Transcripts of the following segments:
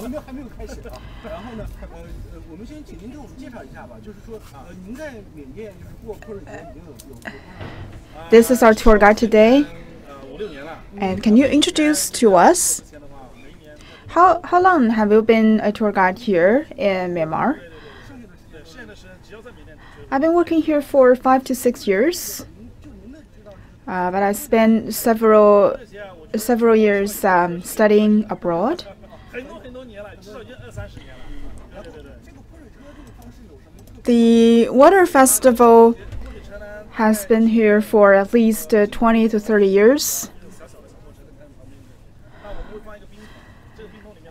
们这还没有开始啊。然后呢，我们先请您给我们介绍一下吧，就是说，您在缅甸就是过泼水节已经有多少？This is our tour guide today. And can you introduce to us how long have you been a tour guide here in Myanmar? I've been working here for 5 to 6 years, but I spent several years studying abroad. The water festival has been here for at least 20 to 30 years.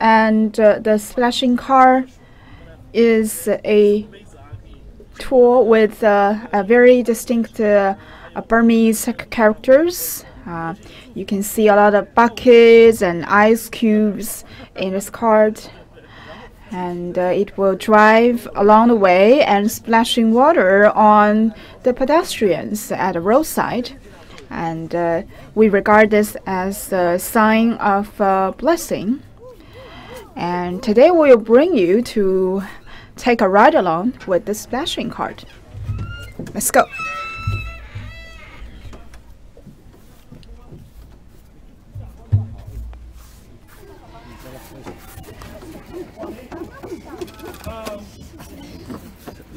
And the splashing car is a tour with a very distinct Burmese characters. You can see a lot of buckets and ice cubes in this cart. And it will drive along the way and splashing water on the pedestrians at the roadside. And we regard this as a sign of blessing. And today we will bring you to take a ride along with the splashing cart. Let's go.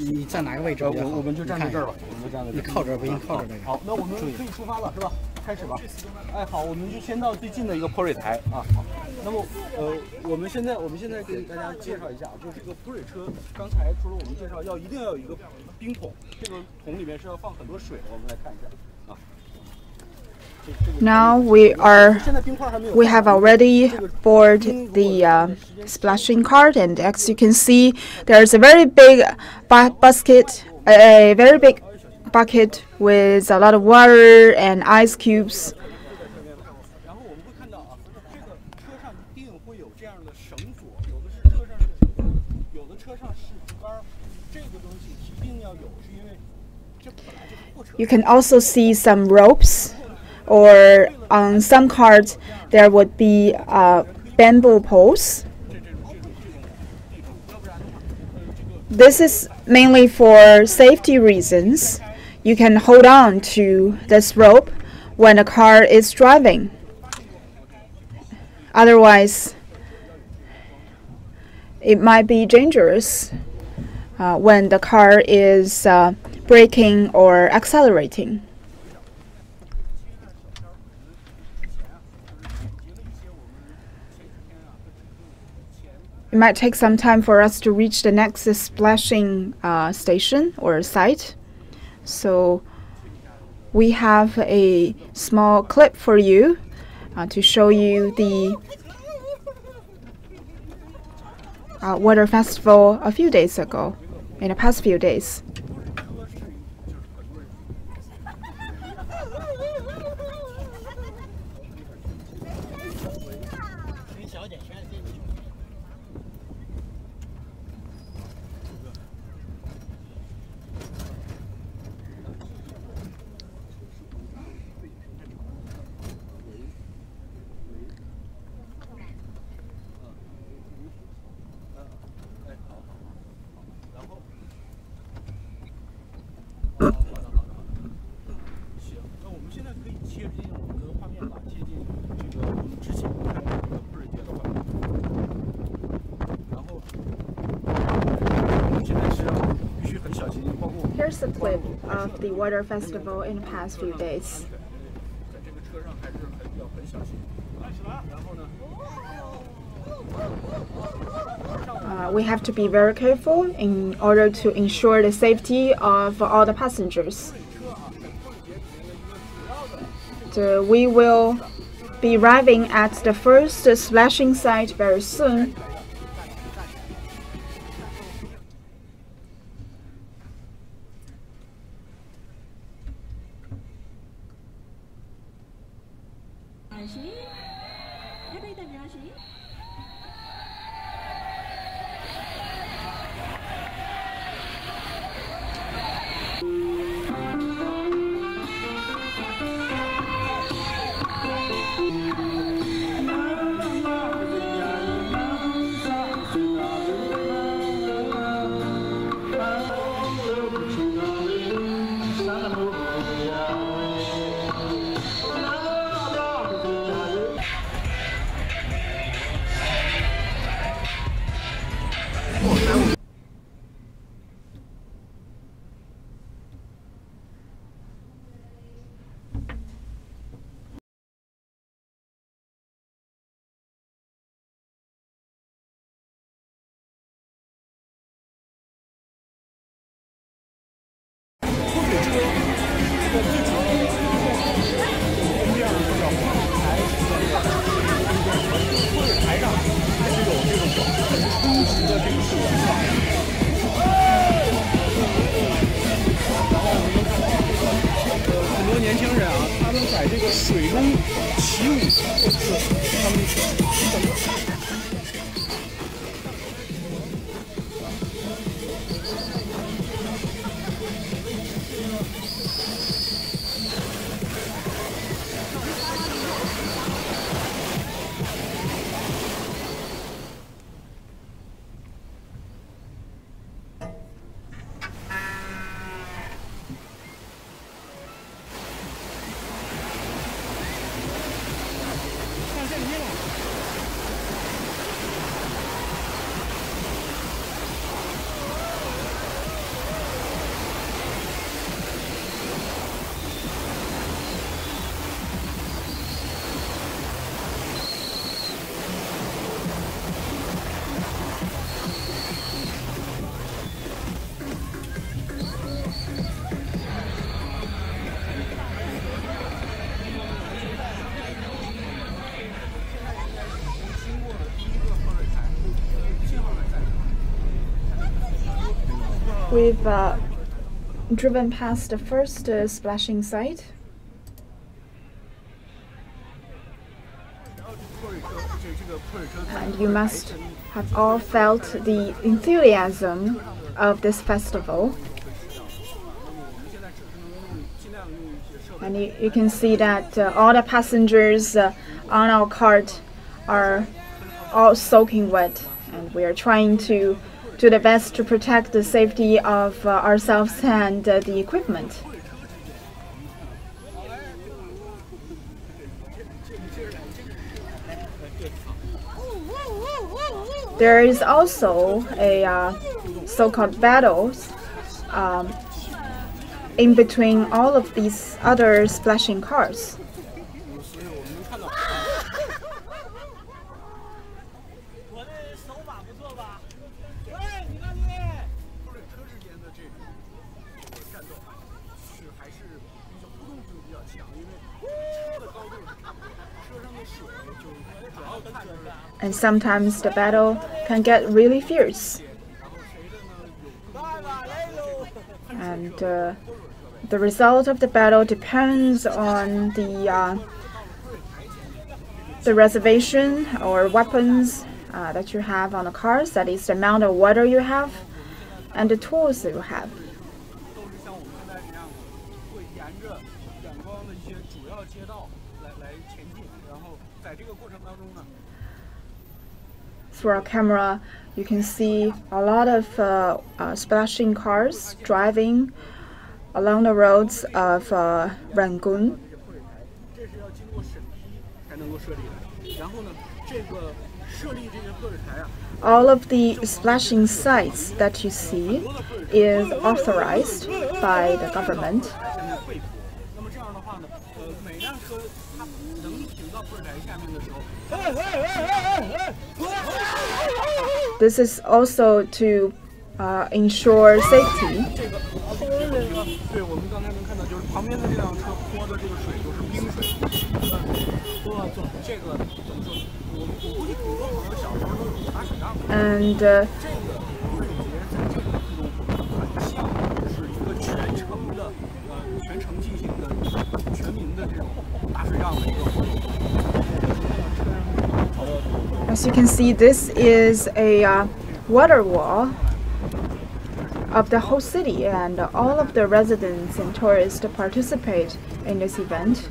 你站哪个位置？我们就站在这儿吧，我们就站在这儿。你靠这儿不行，靠这儿。好，那我们可以出发了，是吧？开始吧。哎，好，我们就先到最近的一个泼水台啊。好，那么我们现在给大家介绍一下，就是这个泼水车。刚才除了我们介绍一定要有一个冰桶，这个桶里面是要放很多水的。我们来看一下啊。Now we have already boarded the splashing cart, and as you can see, there's a very big bucket with a lot of water and ice cubes. You can also see some ropes, or on some carts there would be bamboo poles. This is mainly for safety reasons. You can hold on to this rope when the car is driving. Otherwise, it might be dangerous when the car is braking or accelerating. It might take some time for us to reach the next splashing station or site. So we have a small clip for you to show you the water festival a few days ago, in the past few days. Here's a clip of the water festival in the past few days. We have to be very careful in order to ensure the safety of all the passengers. We will be arriving at the first splashing site very soon. 很多年轻人啊，他们在这个水中起舞，是他们整。We've driven past the first splashing site. And you must have all felt the enthusiasm of this festival. And you can see that all the passengers on our cart are all soaking wet, and we are trying to do the best to protect the safety of ourselves and the equipment. There is also a so-called battles in between all of these other splashing cars. And sometimes the battle can get really fierce. And the result of the battle depends on the reservation or weapons that you have on the cars, that is the amount of water you have and the tools that you have. Through our camera, you can see a lot of splashing cars driving along the roads of Rangoon. All of the splashing sites that you see is authorized by the government. This is also to ensure safety. And as you can see, this is a water wall of the whole city, and all of the residents and tourists participate in this event.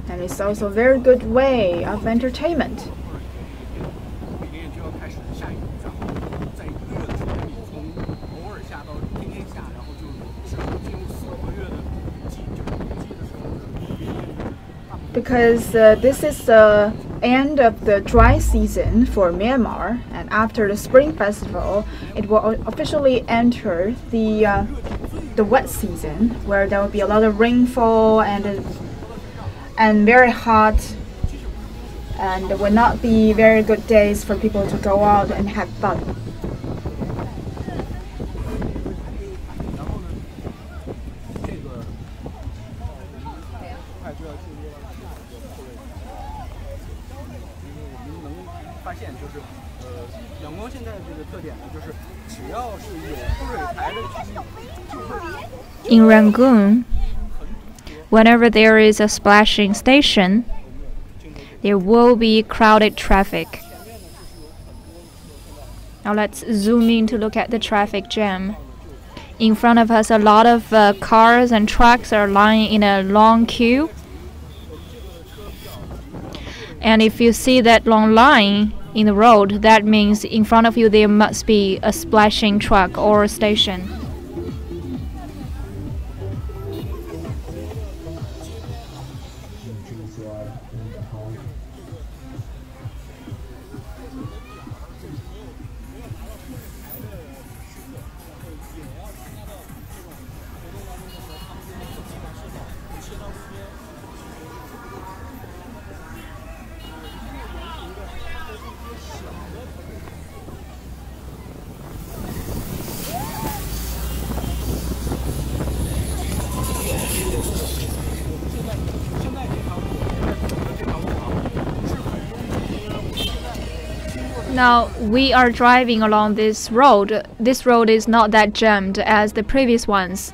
And it's also a very good way of entertainment. Because this is the end of the dry season for Myanmar, and after the Spring Festival, it will officially enter the wet season, where there will be a lot of rainfall and very hot, and it will not be very good days for people to go out and have fun. 我们能发现就是，仰光现在这个特点呢，就是只要是有泼水台的区域，就会。In Rangoon, whenever there is a splashing station, there will be crowded traffic. Now let's zoom in to look at the traffic jam. In front of us, a lot of cars and trucks are lying in a long queue. And if you see that long line in the road, that means in front of you there must be a splashing truck or station. Now we are driving along this road. This road is not that jammed as the previous ones.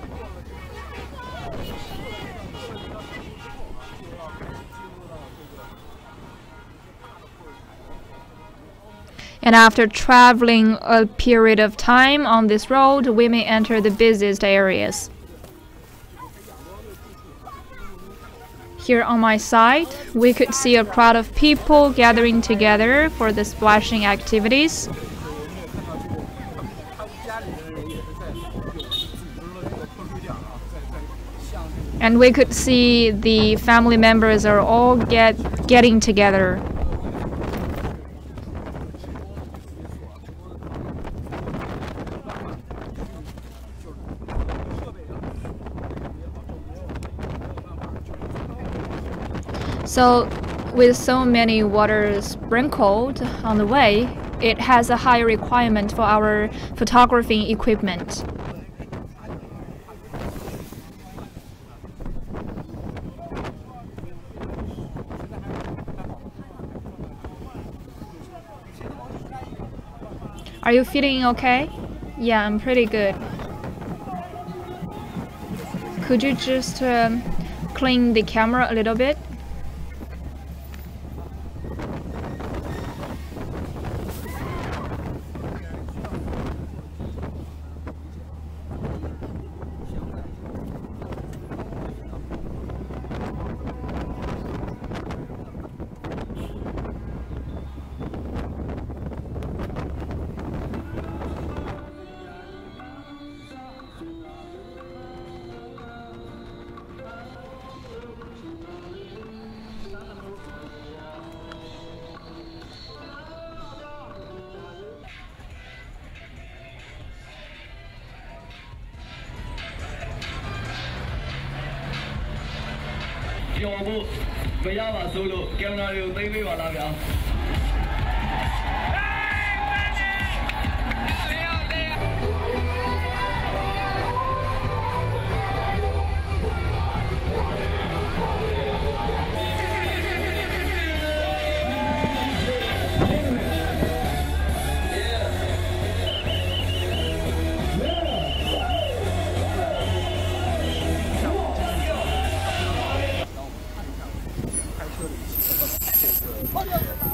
And after traveling a period of time on this road, we may enter the busiest areas. Here on my side, we could see a crowd of people gathering together for the splashing activities. And we could see the family members are all getting together. So, with so many water sprinkled on the way, it has a high requirement for our photography equipment. Are you feeling okay? Yeah, I'm pretty good. Could you just clean the camera a little bit?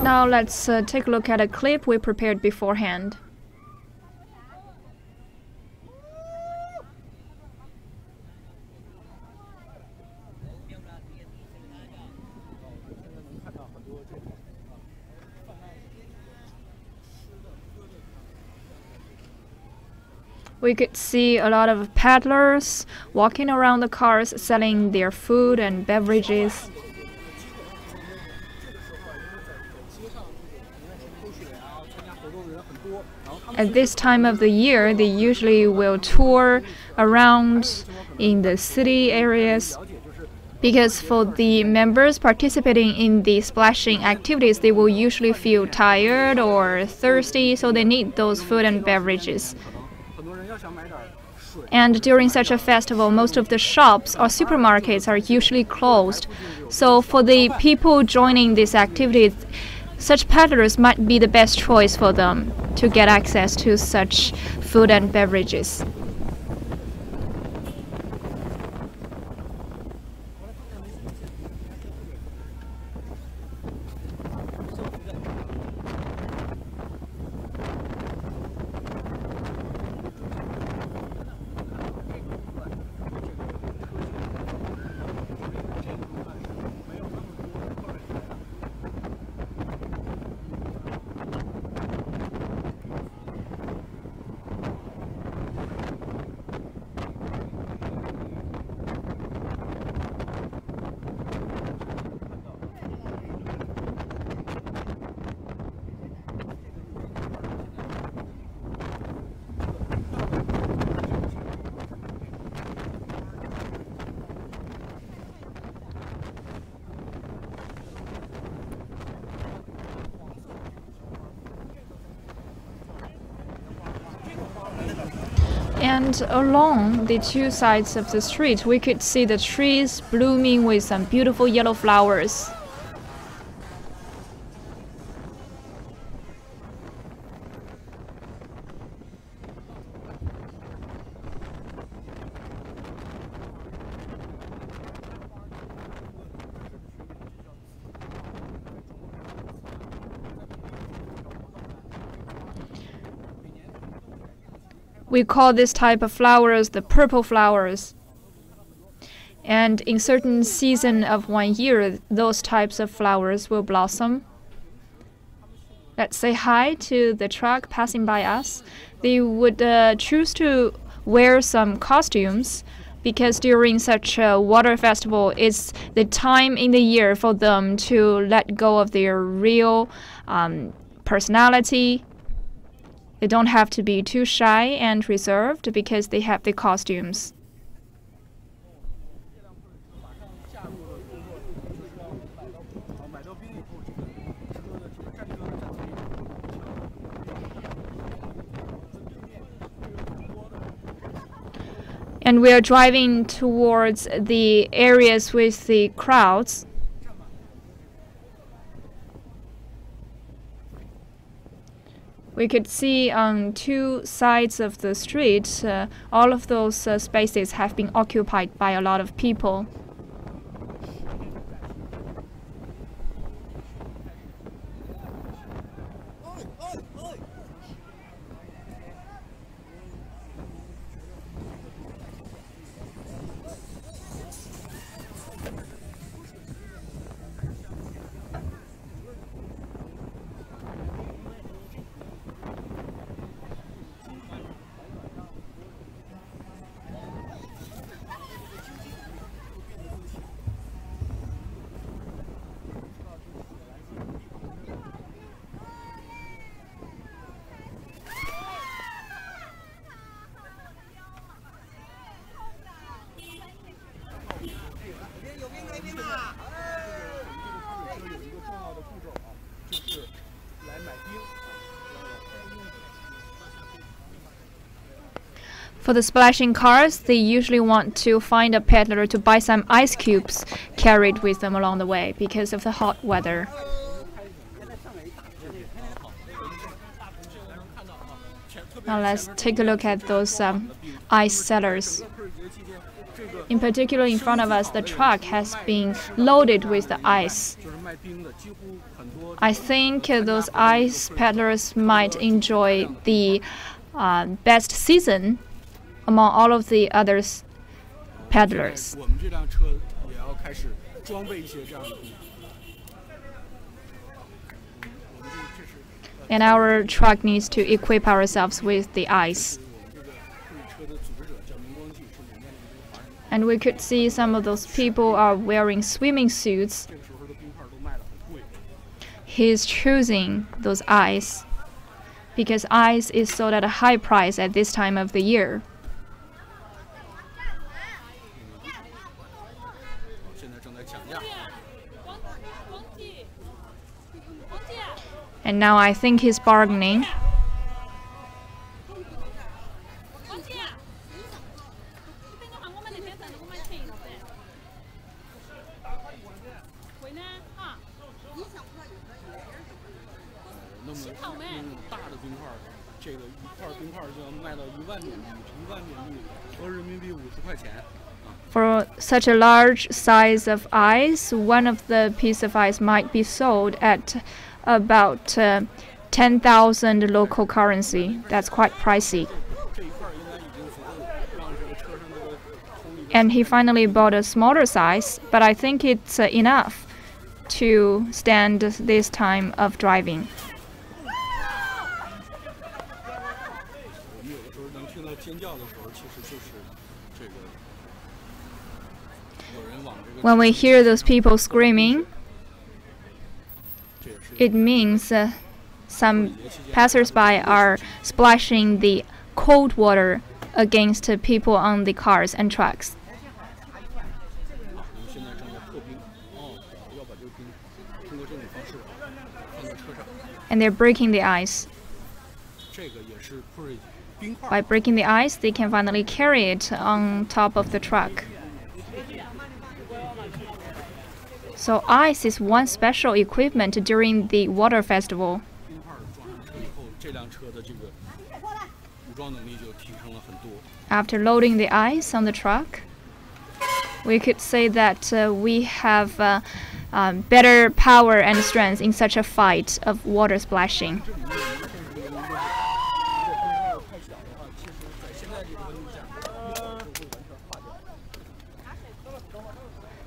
Now let's take a look at a clip we prepared beforehand. We could see a lot of peddlers walking around the cars selling their food and beverages. At this time of the year, they usually will tour around in the city areas, because for the members participating in the splashing activities, they will usually feel tired or thirsty, so they need those food and beverages. And during such a festival, most of the shops or supermarkets are usually closed. So for the people joining this activity, such peddlers might be the best choice for them to get access to such food and beverages. And along the two sides of the street, we could see the trees blooming with some beautiful yellow flowers. We call this type of flowers the purple flowers. And in certain season of 1 year, those types of flowers will blossom. Let's say hi to the truck passing by us. They would choose to wear some costumes because during such a water festival, it's the time in the year for them to let go of their real personality. They don't have to be too shy and reserved because they have the costumes. And we are driving towards the areas with the crowds. We could see on two sides of the street, all of those spaces have been occupied by a lot of people. For the splashing cars, they usually want to find a peddler to buy some ice cubes carried with them along the way because of the hot weather. Now let's take a look at those ice sellers. In particular, in front of us, the truck has been loaded with the ice. I think those ice peddlers might enjoy the best season among all of the other peddlers. And our truck needs to equip ourselves with the ice. And we could see some of those people are wearing swimming suits. He's choosing those ice because ice is sold at a high price at this time of the year. And now I think he's bargaining. 那么大的冰块，这个一块冰块就要卖到1万缅币，1万缅币合人民币50块钱。For such a large size of ice, one of the piece of ice might be sold at about 10,000 local currency. That's quite pricey. And he finally bought a smaller size, but I think it's enough to stand this time of driving. When we hear those people screaming, it means some passersby are splashing the cold water against people on the cars and trucks. And they're breaking the ice. By breaking the ice, they can finally carry it on top of the truck. So ice is one special equipment during the water festival. After loading the ice on the truck, we could say that we have better power and strength in such a fight of water splashing.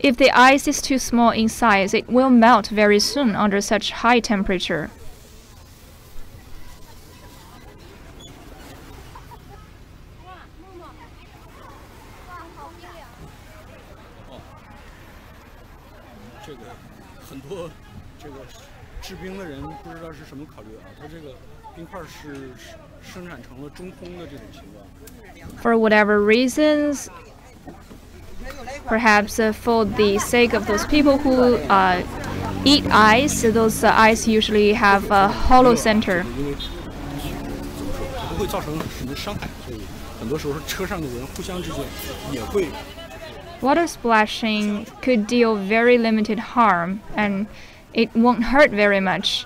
If the ice is too small in size, it will melt very soon under such high temperature. For whatever reasons, perhaps for the sake of those people who eat ice, those ice usually have a hollow center. Water splashing could deal very limited harm, and it won't hurt very much.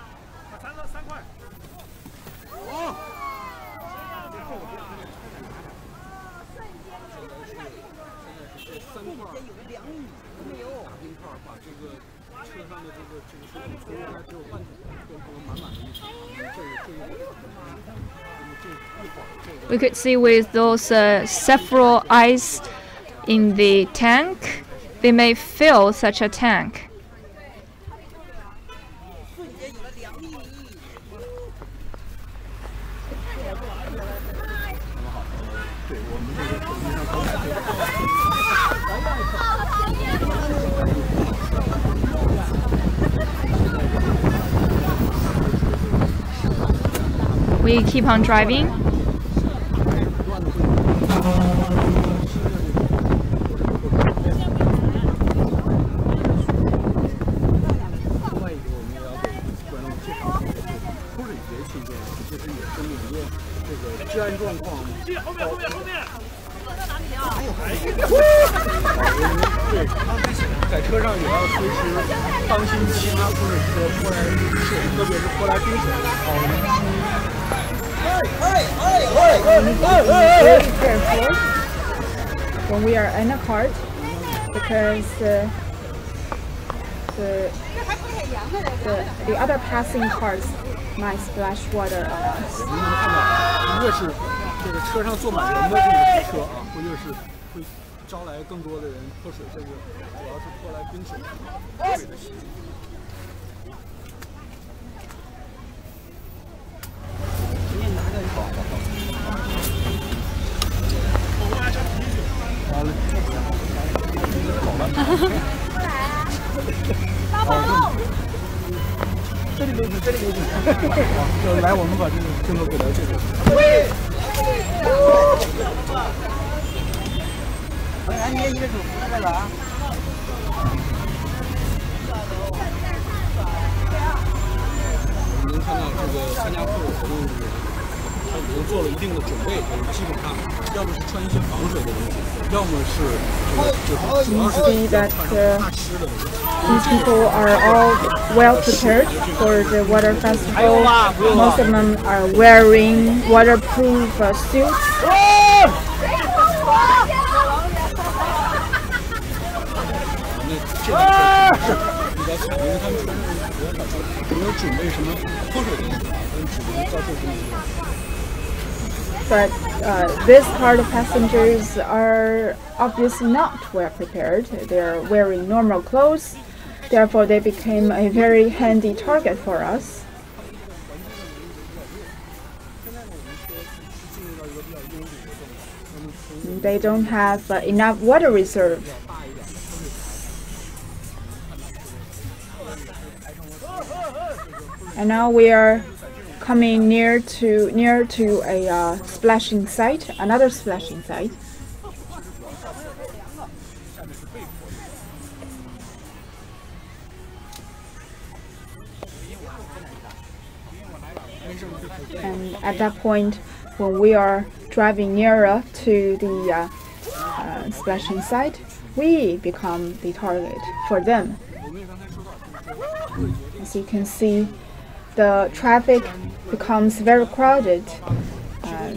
We could see with those several ice in the tank, they may fill such a tank. We keep on driving. When we are in a cart, because the other passing cars might splash water on us. 越是这个车上坐满人的这个车啊，越是会招来更多的人泼水，这个主要是泼来冰水水的洗礼。这里没停，这里没停。就来，我们把这个镜头给到这里。哎，你也一个手扶着了啊。能看到这个参加泼水活动的人，他的已经做了一定的准备，就是基本上要么是穿一些防水的东西，要么是就是主要是 See that 怕湿的东西。 these people are all well prepared for the water festival. Most of them are wearing waterproof suits. 那这个是比较惨，因为他们穿着比较少，没有准备什么泼水的东西啊，他们只能遭受这些。 But this part of passengers are obviously not well prepared. They're wearing normal clothes, therefore they became a very handy target for us. They don't have enough water reserve. And now we are coming near to a splashing site, another splashing site. And at that point, when we are driving nearer to the splashing site, we become the target for them. As you can see, the traffic becomes very crowded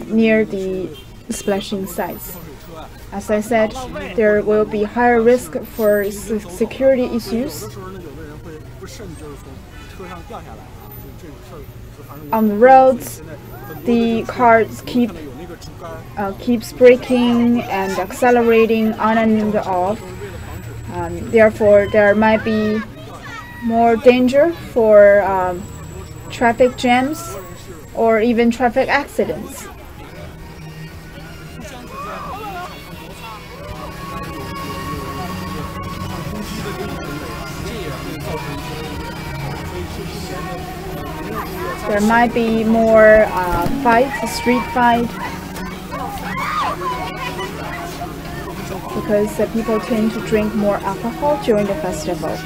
near the splashing sites. As I said, there will be higher risk for security issues. On the roads, the cars keeps braking and accelerating on and off. Therefore, there might be more danger for traffic jams or even traffic accidents. There might be more fights, street fight, because people tend to drink more alcohol during the festival.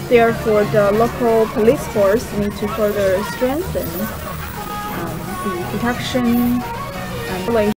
Therefore, the local police force needs to further strengthen the protection and relations.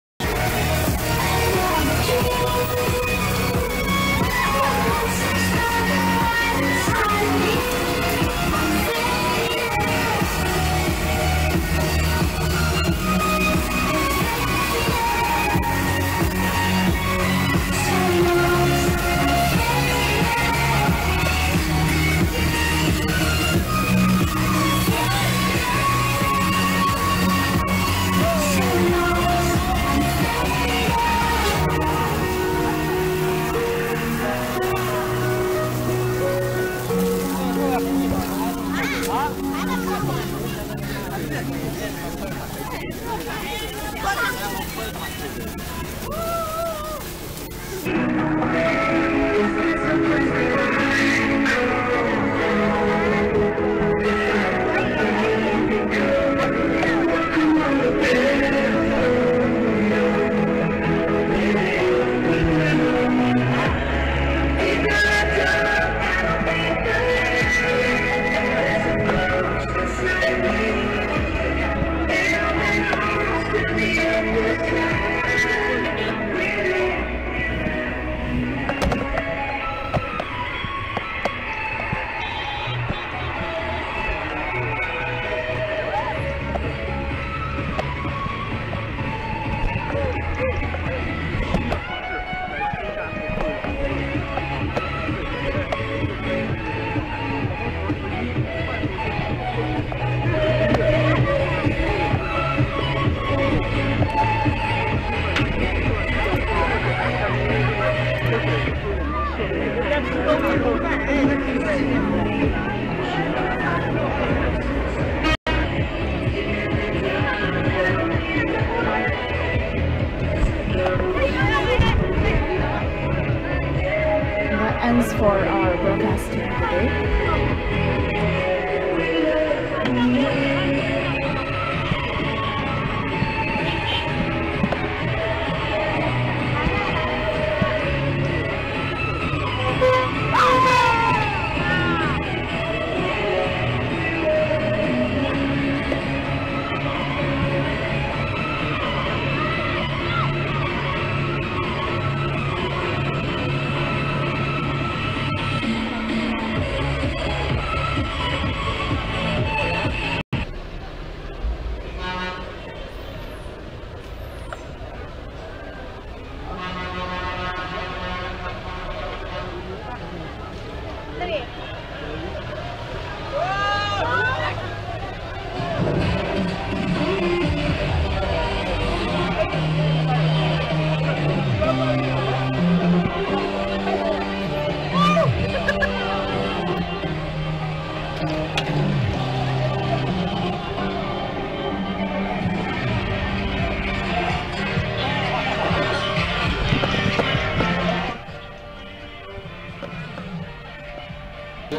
That ends for our broadcasting today. 那